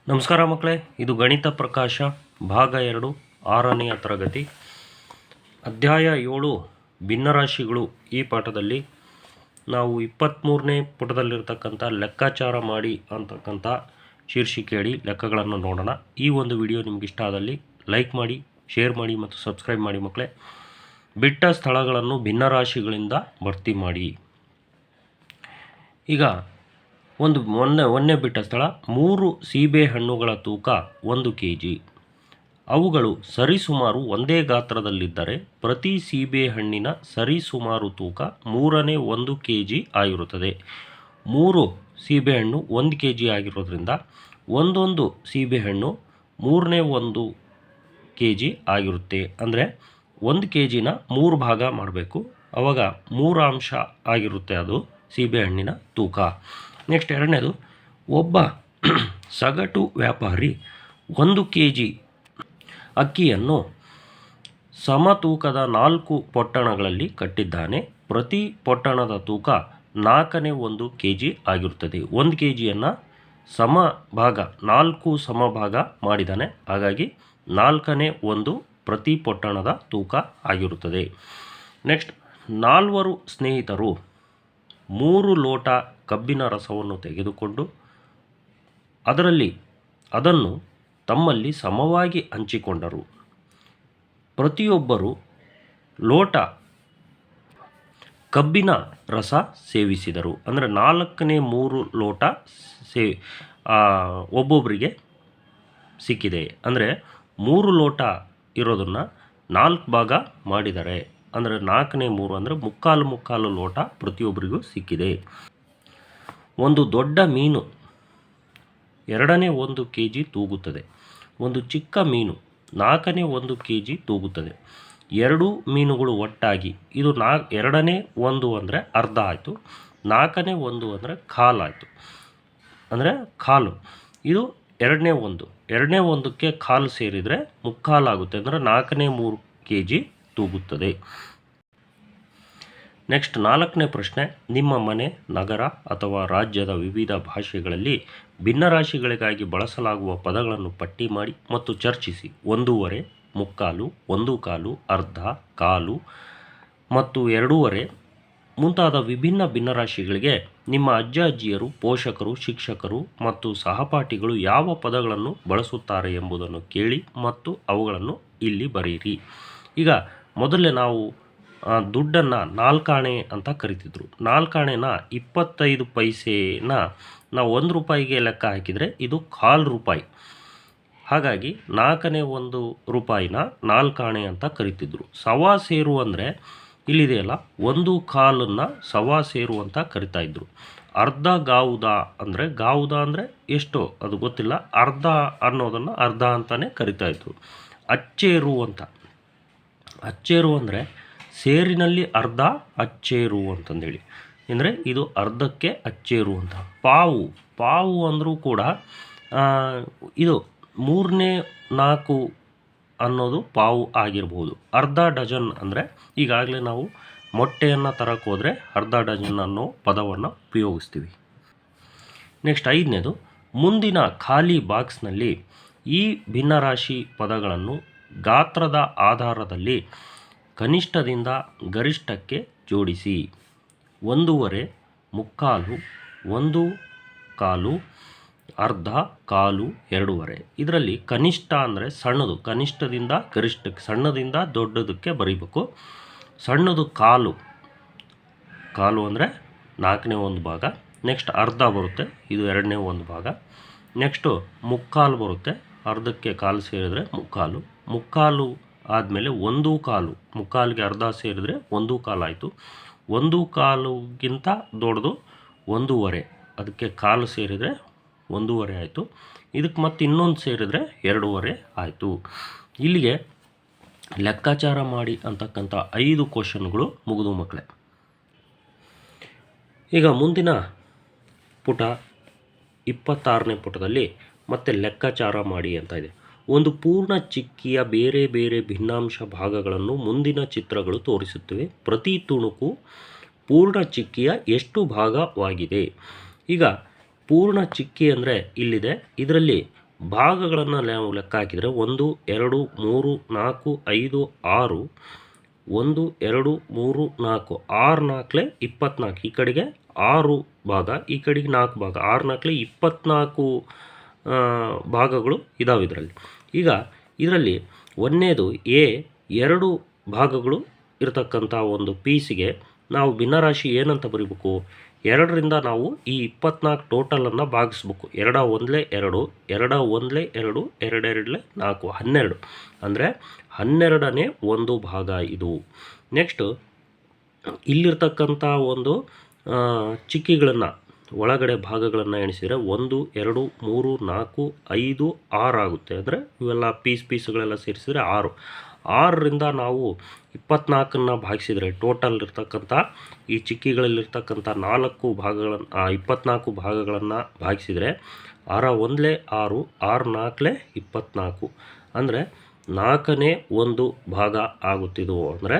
ನಮಸ್ಕಾರ ಮಕ್ಕಳೇ, ಇದು ಗಣಿತ ಪ್ರಕಾಶ ಭಾಗ 2 6ನೆಯ ತರಗತಿ ಅಧ್ಯಾಯ 7 ಭಿನ್ನರಾಶಿಗಳು. ಈ ಪಾಠದಲ್ಲಿ ನಾವು 23ನೇ ಪುಟದಲ್ಲಿರ್ತಕ್ಕಂಥ ಲೆಕ್ಕಾಚಾರ ಮಾಡಿ ಅಂತಕ್ಕಂಥ ಶೀರ್ಷಿಕೆಯಡಿ ಲೆಕ್ಕಗಳನ್ನು ನೋಡೋಣ. ಈ ಒಂದು ವಿಡಿಯೋ ನಿಮ್ಗೆ ಇಷ್ಟ ಆದಲ್ಲಿ ಲೈಕ್ ಮಾಡಿ, ಶೇರ್ ಮಾಡಿ ಮತ್ತು ಸಬ್ಸ್ಕ್ರೈಬ್ ಮಾಡಿ ಮಕ್ಕಳೇ. ಬಿಟ್ಟ ಸ್ಥಳಗಳನ್ನು ಭಿನ್ನರಾಶಿಗಳಿಂದ ಭರ್ತಿ ಮಾಡಿ. ಈಗ ಒಂದನೇ ಬಿಟ್ಟ ಸ್ಥಳ 3 ಸೀಬೆ ಹಣ್ಣುಗಳ ತೂಕ 1 kg. ಅವುಗಳು ಸರಿಸುಮಾರು ಒಂದೇ ಗಾತ್ರದಲ್ಲಿದ್ದರೆ ಪ್ರತಿ ಸೀಬೆ ಹಣ್ಣಿನ ಸರಿಸುಮಾರು ತೂಕ 1/3 kg ಆಗಿರುತ್ತದೆ. 3 ಸೀಬೆಹಣ್ಣು 1 kg ಆಗಿರೋದ್ರಿಂದ ಒಂದೊಂದು ಸೀಬೆಹಣ್ಣು 1/3 kg ಆಗಿರುತ್ತೆ. ಅಂದರೆ 1 kgನ 3 ಭಾಗ ಮಾಡಬೇಕು, ಆವಾಗ 3 ಅಂಶ ಆಗಿರುತ್ತೆ ಅದು ಸೀಬೆಹಣ್ಣಿನ ತೂಕ. ನೆಕ್ಸ್ಟ್ ಎರಡನೇದು, ಒಬ್ಬ ಸಗಟು ವ್ಯಾಪಾರಿ 1 kg ಅಕ್ಕಿಯನ್ನು ಸಮತೂಕದ 4 ಪೊಟ್ಟಣಗಳಲ್ಲಿ ಕಟ್ಟಿದ್ದಾನೆ. ಪ್ರತಿ ಪೊಟ್ಟಣದ ತೂಕ 4/1 kg ಆಗಿರುತ್ತದೆ. 1 kgಯನ್ನು ಸಮಭಾಗ 4 ಸಮಭಾಗ ಮಾಡಿದ್ದಾನೆ, ಹಾಗಾಗಿ 4/1 ಪ್ರತಿ ಪೊಟ್ಟಣದ ತೂಕ ಆಗಿರುತ್ತದೆ. ನೆಕ್ಸ್ಟ್, 4 ಸ್ನೇಹಿತರು 3 ಲೋಟ ಕಬ್ಬಿನ ರಸವನ್ನು ತೆಗೆದುಕೊಂಡು ಅದನ್ನು ತಮ್ಮಲ್ಲಿ ಸಮವಾಗಿ ಹಂಚಿಕೊಂಡರು. ಪ್ರತಿಯೊಬ್ಬರು ಲೋಟ ಕಬ್ಬಿನ ರಸ ಸೇವಿಸಿದರು. ಅಂದರೆ 4/3 ಲೋಟ ಒಬ್ಬೊಬ್ಬರಿಗೆ ಸಿಕ್ಕಿದೆ. ಅಂದರೆ 3 ಲೋಟ ಇರೋದನ್ನು 4 ಭಾಗ ಮಾಡಿದ್ದಾರೆ. ಅಂದರೆ 4/3 ಅಂದರೆ ಮುಕ್ಕಾಲು ಲೋಟ ಪ್ರತಿಯೊಬ್ಬರಿಗೂ ಸಿಕ್ಕಿದೆ. ಒಂದು ದೊಡ್ಡ ಮೀನು 2/1 kg ತೂಗುತ್ತದೆ. ಒಂದು ಚಿಕ್ಕ ಮೀನು 4/1 kg ತೂಗುತ್ತದೆ. 2 ಮೀನುಗಳು ಒಟ್ಟಾಗಿ ಇದು 2/1 ಅಂದರೆ ಅರ್ಧ ಆಯಿತು, 4/1 ಅಂದರೆ ಕಾಲು ಆಯಿತು. ಅಂದರೆ ಕಾಲು, ಇದು 2/1. 2/1ಕ್ಕೆ ಕಾಲು ಸೇರಿದರೆ ಮುಕ್ಕಾಲು ಆಗುತ್ತೆ, ಅಂದರೆ 4/3 kg ತೂಗುತ್ತದೆ. ನೆಕ್ಸ್ಟ್ 4ನೇ ಪ್ರಶ್ನೆ, ನಿಮ್ಮ ಮನೆ, ನಗರ ಅಥವಾ ರಾಜ್ಯದ ವಿವಿಧ ಭಾಷೆಗಳಲ್ಲಿ ಭಿನ್ನರಾಶಿಗಳಿಗಾಗಿ ಬಳಸಲಾಗುವ ಪದಗಳನ್ನು ಪಟ್ಟಿ ಮಾಡಿ ಮತ್ತು ಚರ್ಚಿಸಿ. 1/2, ಮುಕ್ಕಾಲು, 1/4, ಅರ್ಧ, ಕಾಲು ಮತ್ತು 2/2 ಮುಂತಾದ ವಿಭಿನ್ನ ಭಿನ್ನರಾಶಿಗಳಿಗೆ ನಿಮ್ಮ ಅಜ್ಜ ಅಜ್ಜಿಯರು, ಪೋಷಕರು, ಶಿಕ್ಷಕರು ಮತ್ತು ಸಹಪಾಠಿಗಳು ಯಾವ ಪದಗಳನ್ನು ಬಳಸುತ್ತಾರೆ ಎಂಬುದನ್ನು ಕೇಳಿ ಮತ್ತು ಅವುಗಳನ್ನು ಇಲ್ಲಿ ಬರೆಯಿರಿ. ಈಗ ಮೊದಲೇ ನಾವು ದುಡ್ಡನ್ನು 4 ಆಣೆ ಅಂತ ಕರಿತಿದ್ರು. 4 ಆಣೆನ 25 ಪೈಸೆನ ನಾವು 1 ರೂಪಾಯಿಗೆ ಲೆಕ್ಕ ಹಾಕಿದರೆ ಇದು 1/4 ರೂಪಾಯಿ. ಹಾಗಾಗಿ 4/1 ರೂಪಾಯಿನ 4 ಆಣೆ ಅಂತ ಕರಿತಿದ್ರು. ಸವಾ ಸೇರು ಅಂದರೆ ಇಲ್ಲಿದೆಯಲ್ಲ, 1/4ನ್ನು ಸವಾ ಸೇರು ಅಂತ ಕರಿತಾ ಇದ್ರು. ಅರ್ಧ ಗಾವುದ ಅಂದರೆ ಎಷ್ಟು ಅದು ಗೊತ್ತಿಲ್ಲ, ಅರ್ಧ ಅನ್ನೋದನ್ನು ಅರ್ಧ ಅಂತಲೇ ಕರಿತಾ ಇದ್ರು. ಅಚ್ಚೇರು ಅಂದರೆ ಸೇರಿನಲ್ಲಿ ಅರ್ಧ ಅಚ್ಚೇರು ಅಂತಂದೇಳಿ, ಅಂದರೆ ಇದು ಅರ್ಧಕ್ಕೆ ಅಚ್ಚೇರು ಅಂತ. ಪಾವು ಅಂದರೂ ಕೂಡ ಇದು 3/4 ಅನ್ನೋದು ಪಾವು ಆಗಿರ್ಬೋದು. ಅರ್ಧ ಡಜನ್ ಅಂದರೆ ಈಗಾಗಲೇ ನಾವು ಮೊಟ್ಟೆಯನ್ನು ತರಕ್ಕೆ ಹೋದರೆ ಅರ್ಧ ಡಜನ್ ಅನ್ನೋ ಪದವನ್ನು ಉಪಯೋಗಿಸ್ತೀವಿ. ನೆಕ್ಸ್ಟ್ 5ನೇದು, ಮುಂದಿನ ಖಾಲಿ ಬಾಕ್ಸ್ನಲ್ಲಿ ಈ ಭಿನ್ನರಾಶಿ ಪದಗಳನ್ನು ಗಾತ್ರದ ಆಧಾರದಲ್ಲಿ ಕನಿಷ್ಠದಿಂದ ಗರಿಷ್ಠಕ್ಕೆ ಜೋಡಿಸಿ. 1/2, ಮುಕ್ಕಾಲು, 1/4, ಅರ್ಧ, ಕಾಲು, 2/2. ಇದರಲ್ಲಿ ಕನಿಷ್ಠ ಅಂದರೆ ಸಣ್ಣದು, ಕನಿಷ್ಠದಿಂದ ಗರಿಷ್ಠಕ್ಕೆ, ಸಣ್ಣದಿಂದ ದೊಡ್ಡದಕ್ಕೆ ಬರೀಬೇಕು. ಸಣ್ಣದು ಕಾಲು ಅಂದರೆ 4/1 ಭಾಗ. ನೆಕ್ಸ್ಟ್ ಅರ್ಧ ಬರುತ್ತೆ, ಇದು 2/1 ಭಾಗ. ನೆಕ್ಸ್ಟು ಮುಕ್ಕಾಲು ಬರುತ್ತೆ, ಅರ್ಧಕ್ಕೆ ಕಾಲು ಸೇರಿದರೆ ಮುಕ್ಕಾಲು. ಮುಕ್ಕಾಲು ಆದಮೇಲೆ 1/4, ಮುಕ್ಕಾಲಿಗೆ ಅರ್ಧ ಸೇರಿದರೆ 1/4 ಆಯಿತು. 1/4ಗಿಂತ ದೊಡ್ಡದು 1/2, ಅದಕ್ಕೆ ಕಾಲು ಸೇರಿದರೆ 1/2 ಆಯಿತು. ಇದಕ್ಕೆ ಮತ್ತೆ ಇನ್ನೊಂದು ಸೇರಿದರೆ 2/2 ಆಯಿತು. ಇಲ್ಲಿಗೆ ಲೆಕ್ಕಾಚಾರ ಮಾಡಿ ಅಂತಕ್ಕಂಥ 5 ಕ್ವಶನ್ಗಳು ಮುಗಿದು ಮಕ್ಕಳೇ. ಈಗ ಮುಂದಿನ ಪುಟ 26ನೇ ಪುಟದಲ್ಲಿ ಮತ್ತೆ ಲೆಕ್ಕಾಚಾರ ಮಾಡಿ ಅಂತ ಇದೆ. ಒಂದು ಪೂರ್ಣ ಚಿಕ್ಕಿಯ ಬೇರೆ ಬೇರೆ ಭಿನ್ನಾಂಶ ಭಾಗಗಳನ್ನು ಮುಂದಿನ ಚಿತ್ರಗಳು ತೋರಿಸುತ್ತವೆ. ಪ್ರತಿ ತುಣುಕು ಪೂರ್ಣ ಚಿಕ್ಕಿಯ ಎಷ್ಟು ಭಾಗವಾಗಿದೆ. ಈಗ ಪೂರ್ಣ ಚಿಕ್ಕಿ ಅಂದರೆ ಇಲ್ಲಿದೆ, ಇದರಲ್ಲಿ ಭಾಗಗಳನ್ನು ನಾವು ಲೆಕ್ಕ ಹಾಕಿದರೆ 1 2 3 4 5 6 1 2 3 4 6 4 24 ಈ ಕಡೆಗೆ 6 ಭಾಗ ಈ ಕಡೆಗೆ 4 ಭಾಗ 6 4 24 ಭಾಗಗಳು ಇದಾವೆ ಇದರಲ್ಲಿ. ಈಗ ಇದರಲ್ಲಿ ಒಂದನೇದು ಎ 2 ಭಾಗಗಳು ಇರತಕ್ಕಂಥ ಒಂದು ಪೀಸಿಗೆ ನಾವು ಭಿನ್ನರಾಶಿ ಏನಂತ ಬರೀಬೇಕು, 2ರಿಂದ ನಾವು ಈ 24 ಟೋಟಲನ್ನು ಭಾಗಿಸ್ಬೇಕು. 2 1 2 2 1 2 2 2 4 12 ಅಂದರೆ 12ನೇ ಒಂದು ಭಾಗ ಇದು. ನೆಕ್ಸ್ಟು ಇಲ್ಲಿರ್ತಕ್ಕಂಥ ಒಂದು ಚಿಕ್ಕಿಗಳನ್ನು ಒಳಗಡೆ ಭಾಗಗಳನ್ನು ಎಣಿಸಿದರೆ 1 2 3 4 5 6 ಆಗುತ್ತೆ. ಅಂದರೆ ಇವೆಲ್ಲ ಪೀಸ್ಗಳೆಲ್ಲ ಸೇರಿಸಿದರೆ 6. 6ರಿಂದ ನಾವು 24ನ್ನು ಭಾಗಿಸಿದರೆ ಟೋಟಲ್ ಇರ್ತಕ್ಕಂಥ ಈ ಚಿಕ್ಕಿಗಳಲ್ಲಿರ್ತಕ್ಕಂಥ 4 ಭಾಗಗಳನ್ನು 24 ಭಾಗಗಳನ್ನು ಭಾಗಿಸಿದರೆ 6 1 6 6 4 24 ಅಂದರೆ 4ನೇ ಒಂದು ಭಾಗ ಆಗುತ್ತಿದ್ದು. ಅಂದರೆ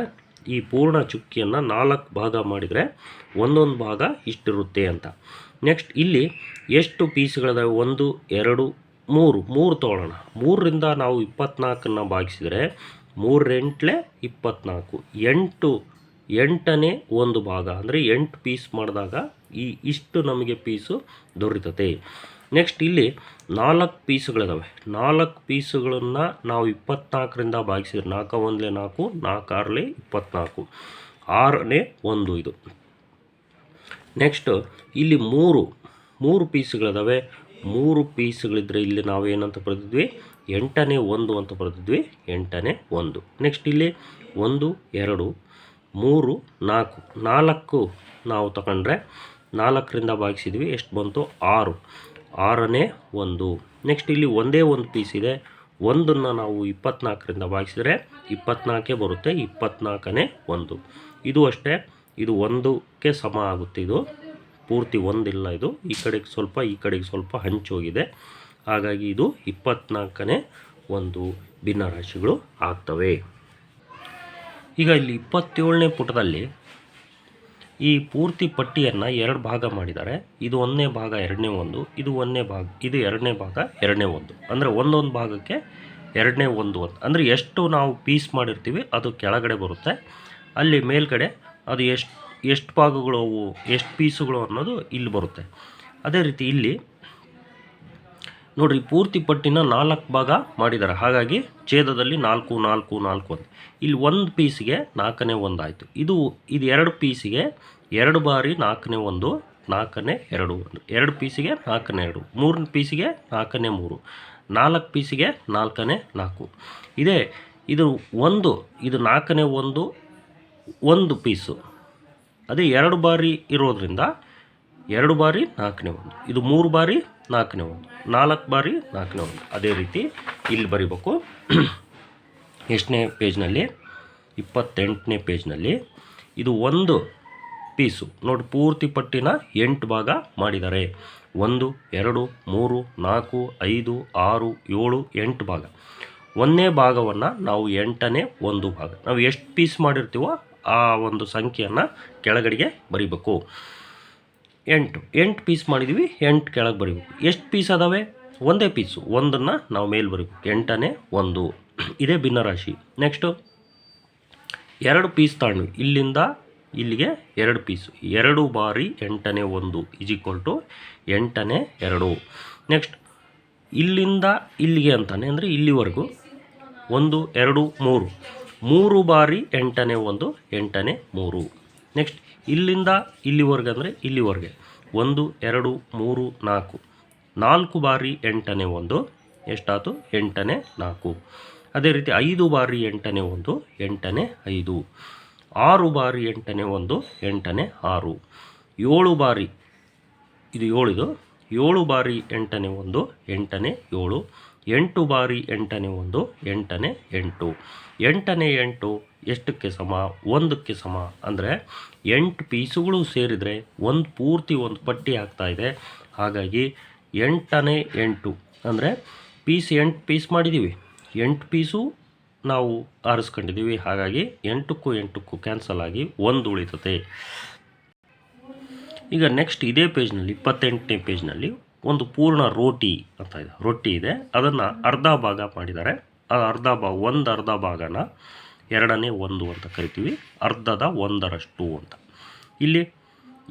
ಈ ಪೂರ್ಣ ಚುಕ್ಕಿಯನ್ನು 4 ಭಾಗ ಮಾಡಿದರೆ ಒಂದೊಂದು ಭಾಗ ಇಷ್ಟಿರುತ್ತೆ ಅಂತ. ನೆಕ್ಸ್ಟ್ ಇಲ್ಲಿ ಎಷ್ಟು ಪೀಸ್ಗಳಿದಾವೆ, 1 2 3 ತೊಗೊಳ್ಳೋಣ. 3ರಿಂದ ನಾವು 24ನ್ನು ಭಾಗಿಸಿದರೆ 3 8 24 8ನೇ ಒಂದು ಭಾಗ ಅಂದರೆ 8 ಪೀಸ್ ಮಾಡಿದಾಗ ಇಷ್ಟು ನಮಗೆ ಪೀಸು ದೊರೀತತೆ. ನೆಕ್ಸ್ಟ್ ಇಲ್ಲಿ 4 ಪೀಸ್ಗಳಿದಾವೆ. 4 ಪೀಸುಗಳನ್ನು ನಾವು 24ರಿಂದ ಭಾಗಿಸಿದ್ರೆ 4 1 4 4 6 24 6ನೇ ಒಂದು ಇದು. ನೆಕ್ಸ್ಟ್ ಇಲ್ಲಿ 3 ಪೀಸ್ಗಳಿದಾವೆ. 3 ಪೀಸ್ಗಳಿದ್ರೆ ಇಲ್ಲಿ ನಾವು ಏನಂತ ಬರೆದಿದ್ವಿ, 8ನೇ ಒಂದು ಅಂತ ಬರೆದಿದ್ವಿ, 8ನೇ ಒಂದು. ನೆಕ್ಸ್ಟ್ ಇಲ್ಲಿ 1 2 3 4 ನಾವು ತಗೊಂಡ್ರೆ 4ರಿಂದ ಭಾಗಿಸಿದ್ವಿ, ಎಷ್ಟು ಬಂತು 6 6ನೇ ಒಂದು. ನೆಕ್ಸ್ಟ್ ಇಲ್ಲಿ ಒಂದೇ ಒಂದು ಪೀಸ್ ಇದೆ, ಒಂದನ್ನು ನಾವು 24ರಿಂದ ಭಾಗಿಸಿದರೆ 24 ಬರುತ್ತೆ, 24ನೇ ಒಂದು. ಇದು ಅಷ್ಟೇ, ಇದು 1ಕ್ಕೆ ಸಮ ಆಗುತ್ತೆ. ಇದು ಪೂರ್ತಿ ಒಂದಿಲ್ಲ, ಇದು ಈ ಕಡೆಗೆ ಸ್ವಲ್ಪ ಈ ಕಡೆಗೆ ಸ್ವಲ್ಪ ಹಂಚೋಗಿದೆ. ಹಾಗಾಗಿ ಇದು 24ನೇ ಒಂದು ಭಿನ್ನರಾಶಿಗಳು ಆಗ್ತವೆ. ಈಗ ಇಲ್ಲಿ 27ನೇ ಪುಟದಲ್ಲಿ ಈ ಪೂರ್ತಿ ಪಟ್ಟಿಯನ್ನು 2 ಭಾಗ ಮಾಡಿದ್ದಾರೆ. ಇದು 1ನೇ ಭಾಗ 2ನೇ ಒಂದು, ಇದು 1ನೇ ಭಾಗ, ಇದು 2ನೇ ಭಾಗ 2ನೇ ಒಂದು. ಅಂದರೆ ಒಂದೊಂದು ಭಾಗಕ್ಕೆ 2ನೇ ಒಂದು ಅಂತ. ಅಂದರೆ ಎಷ್ಟು ನಾವು ಪೀಸ್ ಮಾಡಿರ್ತೀವಿ ಅದು ಕೆಳಗಡೆ ಬರುತ್ತೆ, ಅಲ್ಲಿ ಮೇಲ್ಗಡೆ ಅದು ಎಷ್ಟು ಭಾಗಗಳು ಅವು ಎಷ್ಟು ಪೀಸುಗಳು ಅನ್ನೋದು ಇಲ್ಲಿ ಬರುತ್ತೆ. ಅದೇ ರೀತಿ ಇಲ್ಲಿ ನೋಡಿರಿ, ಪೂರ್ತಿ ಪಟ್ಟಿನ 4 ಭಾಗ ಮಾಡಿದ್ದಾರೆ. ಹಾಗಾಗಿ ಛೇದದಲ್ಲಿ 4 4 4 ಅಂತ. ಇಲ್ಲಿ ಒಂದು ಪೀಸಿಗೆ 4ನೇ ಒಂದು ಆಯಿತು. ಇದು 2 ಪೀಸಿಗೆ 2 ಬಾರಿ 4ನೇ ಒಂದು 4ನೇ 2 2 ಪೀಸಿಗೆ 4ನೇ 2 3 ಪೀಸಿಗೆ 4ನೇ 3 4 ಪೀಸಿಗೆ 4ನೇ 4. ಇದು 4ನೇ ಒಂದು ಪೀಸು. ಅದೇ 2 ಬಾರಿ ಇರೋದ್ರಿಂದ 2 ಬಾರಿ 4ನೇ ಒಂದು, ಇದು 3 ಬಾರಿ 4ನೇ ಒಂದು, 4 ಬಾರಿ 4ನೇ ಒಂದು. ಅದೇ ರೀತಿ ಇಲ್ಲಿ ಬರೀಬೇಕು. ಎಷ್ಟನೇ ಪೇಜ್ನಲ್ಲಿ, 28ನೇ ಪೇಜ್ನಲ್ಲಿ ಇದು ಒಂದು ಪೀಸು ನೋಡಿ, ಪೂರ್ತಿ ಪಟ್ಟಿನ 8 ಭಾಗ ಮಾಡಿದ್ದಾರೆ. 1 2 3 4 5 6 7 8 ಭಾಗ. 1ನೇ ಭಾಗವನ್ನು ನಾವು 8ನೇ ಒಂದು ಭಾಗ, ನಾವು ಎಷ್ಟು ಪೀಸ್ ಮಾಡಿರ್ತೀವೋ ಆ ಒಂದು ಸಂಖ್ಯೆಯನ್ನು ಕೆಳಗಡೆಗೆ ಬರೀಬೇಕು. 8 ಪೀಸ್ ಮಾಡಿದ್ದೀವಿ, 8 ಕೆಳಗೆ ಬರೀಬೇಕು. ಎಷ್ಟು ಪೀಸ್ ಅದಾವೆ, ಒಂದೇ ಪೀಸು, ಒಂದನ್ನು ನಾವು ಮೇಲೆ ಬರೀಬೇಕು, 8ನೇ ಒಂದು. ಇದೇ ಭಿನ್ನರಾಶಿ. ನೆಕ್ಸ್ಟು 2 ಪೀಸ್ ತಗೊಂಡ್ವಿ, ಇಲ್ಲಿಂದ ಇಲ್ಲಿಗೆ 2 ಪೀಸು, 2 ಬಾರಿ 8ನೇ ಒಂದು = 8ನೇ 2. ನೆಕ್ಸ್ಟ್ ಇಲ್ಲಿಂದ ಇಲ್ಲಿಗೆ ಅಂತಾನೆ, ಅಂದರೆ ಇಲ್ಲಿವರೆಗೂ 1 2 3 ಬಾರಿ 8ನೇ ಒಂದು 8ನೇ 3. ನೆಕ್ಸ್ಟ್ ಇಲ್ಲಿಂದ ಇಲ್ಲಿವರೆಗೆ ಅಂದರೆ ಇಲ್ಲಿವರೆಗೆ 1 2 3 4 ಬಾರಿ 8ನೇ ಒಂದು ಎಷ್ಟಾಯಿತು, 8ನೇ 4. ಅದೇ ರೀತಿ 5 ಬಾರಿ 8ನೇ ಒಂದು 8ನೇ 5. 6 ಬಾರಿ 8ನೇ ಒಂದು 8ನೇ 6. 7 ಬಾರಿ ಇದು 7, 7 ಬಾರಿ 8ನೇ ಒಂದು 8ನೇ 7. 8 ಬಾರಿ 8ನೇ ಒಂದು 8ನೇ 8. 8ನೇ 8 ಎಷ್ಟಕ್ಕೆ ಸಮ, 1ಕ್ಕೆ ಸಮ. ಅಂದರೆ 8 ಪೀಸುಗಳು ಸೇರಿದರೆ ಪೂರ್ತಿ ಒಂದು ಪಟ್ಟಿ ಆಗ್ತಾಯಿದೆ. ಹಾಗಾಗಿ 8ನೇ 8 ಅಂದರೆ 8 ಪೀಸ್ ಮಾಡಿದ್ದೀವಿ, 8 ಪೀಸು ನಾವು ಆರಿಸ್ಕೊಂಡಿದ್ದೀವಿ. ಹಾಗಾಗಿ 8ಕ್ಕೂ 8ಕ್ಕೂ ಕ್ಯಾನ್ಸಲ್ ಆಗಿ 1 ಉಳಿತತೆ. ಈಗ ನೆಕ್ಸ್ಟ್ ಇದೇ ಪೇಜ್ನಲ್ಲಿ 28ನೇ ಪೇಜ್ನಲ್ಲಿ ಒಂದು ಪೂರ್ಣ ರೋಟಿ ಅಂತ ಇದೆ, ರೊಟ್ಟಿ ಇದೆ, ಅದನ್ನು ಅರ್ಧ ಭಾಗ ಮಾಡಿದ್ದಾರೆ. ಆ ಅರ್ಧ ಭಾಗನ 2/1 ಅಂತ ಕರಿತೀವಿ, ಅರ್ಧದ 1/2 ಅಂತ. ಇಲ್ಲಿ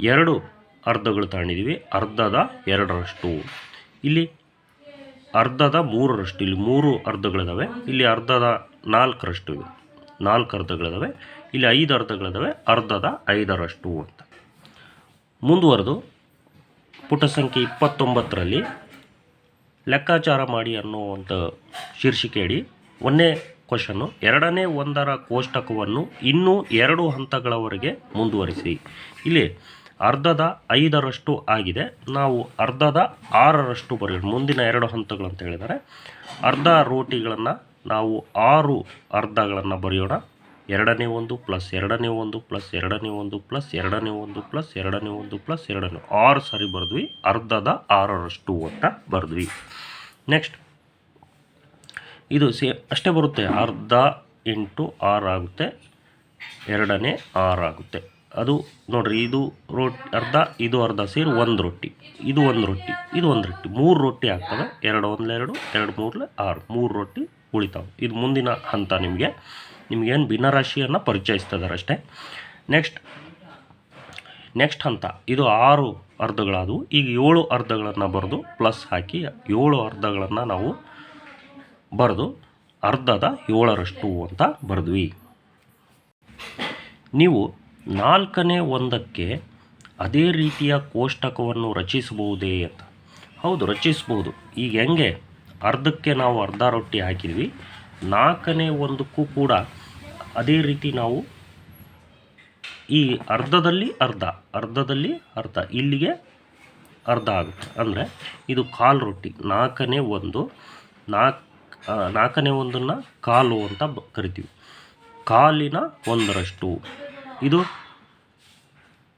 2 ಅರ್ಧಗಳು ತಗೊಂಡಿದ್ದೀವಿ, ಅರ್ಧದ 2/2. ಇಲ್ಲಿ ಅರ್ಧದ 3/2, ಇಲ್ಲಿ 3 ಅರ್ಧಗಳಿದಾವೆ, ಇಲ್ಲಿ ಅರ್ಧದ 4/2 ಇವೆ, 4 ಅರ್ಧಗಳಿದಾವೆ, ಇಲ್ಲಿ 5 ಅರ್ಧಗಳಿದಾವೆ, ಅರ್ಧದ 5/2 ಅಂತ. ಮುಂದುವರೆದು ಪುಟ ಸಂಖ್ಯೆ 29ರಲ್ಲಿ ಲೆಕ್ಕಾಚಾರ ಮಾಡಿ ಅನ್ನುವಂಥ ಶೀರ್ಷಿಕೆಯಡಿ 1ನೇ ಕ್ವಶನ್ನು, 2/1 ಕೋಷ್ಟಕವನ್ನು ಇನ್ನೂ 2 ಹಂತಗಳವರೆಗೆ ಮುಂದುವರಿಸಿ. ಇಲ್ಲಿ ಅರ್ಧದ 5/2 ಆಗಿದೆ, ನಾವು ಅರ್ಧದ 6/2 ಬರೆಯೋಣ. ಮುಂದಿನ 2 ಹಂತಗಳು ಅಂತ ಹೇಳಿದರೆ ಅರ್ಧ ರೋಟಿಗಳನ್ನು ನಾವು 6 ಅರ್ಧಗಳನ್ನು ಬರೆಯೋಣ. 2/1 plus 2/1 plus 2/1 plus 2/1 plus 2/1 plus 2 6 ಸರಿ ಬರೆದ್ವಿ, ಅರ್ಧದ 6/2 ಅಂತ ಬರೆದ್ವಿ. ನೆಕ್ಸ್ಟ್ ಇದು ಅಷ್ಟೇ ಬರುತ್ತೆ, ಅರ್ಧ ಇಂಟು 6 ಆಗುತ್ತೆ, 2/6 ಆಗುತ್ತೆ. ಅದು ನೋಡ್ರಿ, ಇದು ಅರ್ಧ, ಇದು ಅರ್ಧ ಸೇರಿ 1 ರೊಟ್ಟಿ, ಇದು 1 ರೊಟ್ಟಿ, ಇದು 1 ರೊಟ್ಟಿ, 3 ರೊಟ್ಟಿ ಆಗ್ತವೆ. 2 1 2 2 3 6, 3 ರೊಟ್ಟಿ ಉಳಿತಾವೆ. ಇದು ಮುಂದಿನ ಹಂತ. ನಿಮಗೇನು ಭಿನ್ನರಾಶಿಯನ್ನು ಪರಿಚಯಿಸ್ತಿದ್ದಾರೆ ಅಷ್ಟೇ. ನೆಕ್ಸ್ಟ್ ಹಂತ, ಇದು 6 ಅರ್ಧಗಳಾದವು. ಈಗ 7 ಅರ್ಧಗಳನ್ನು ಬರೆದು ಪ್ಲಸ್ ಹಾಕಿ 7 ಅರ್ಧಗಳನ್ನು ನಾವು ಬರೆದು ಅರ್ಧದ 7/2 ಅಂತ ಬರೆದ್ವಿ. ನೀವು 4ನೇ ಒಂದಕ್ಕೆ ಅದೇ ರೀತಿಯ ಕೋಷ್ಟಕವನ್ನು ರಚಿಸಬಹುದೇ ಅಂತ. ಹೌದು, ರಚಿಸ್ಬೋದು. ಈಗ ಹೆಂಗೆ ಅರ್ಧಕ್ಕೆ ನಾವು ಅರ್ಧ ರೊಟ್ಟಿ ಹಾಕಿದ್ವಿ, 4ನೇ ಒಂದಕ್ಕೂ ಕೂಡ ಅದೇ ರೀತಿ ನಾವು ಈ ಅರ್ಧದಲ್ಲಿ ಅರ್ಧ ಇಲ್ಲಿಗೆ ಅರ್ಧ ಆಗುತ್ತೆ. ಅಂದರೆ ಇದು ಕಾಲು ರೊಟ್ಟಿ, 4ನೇ ಒಂದನ್ನು ಕಾಲು ಅಂತ ಕರಿತೀವಿ. ಕಾಲಿನ 1/2. ಇದು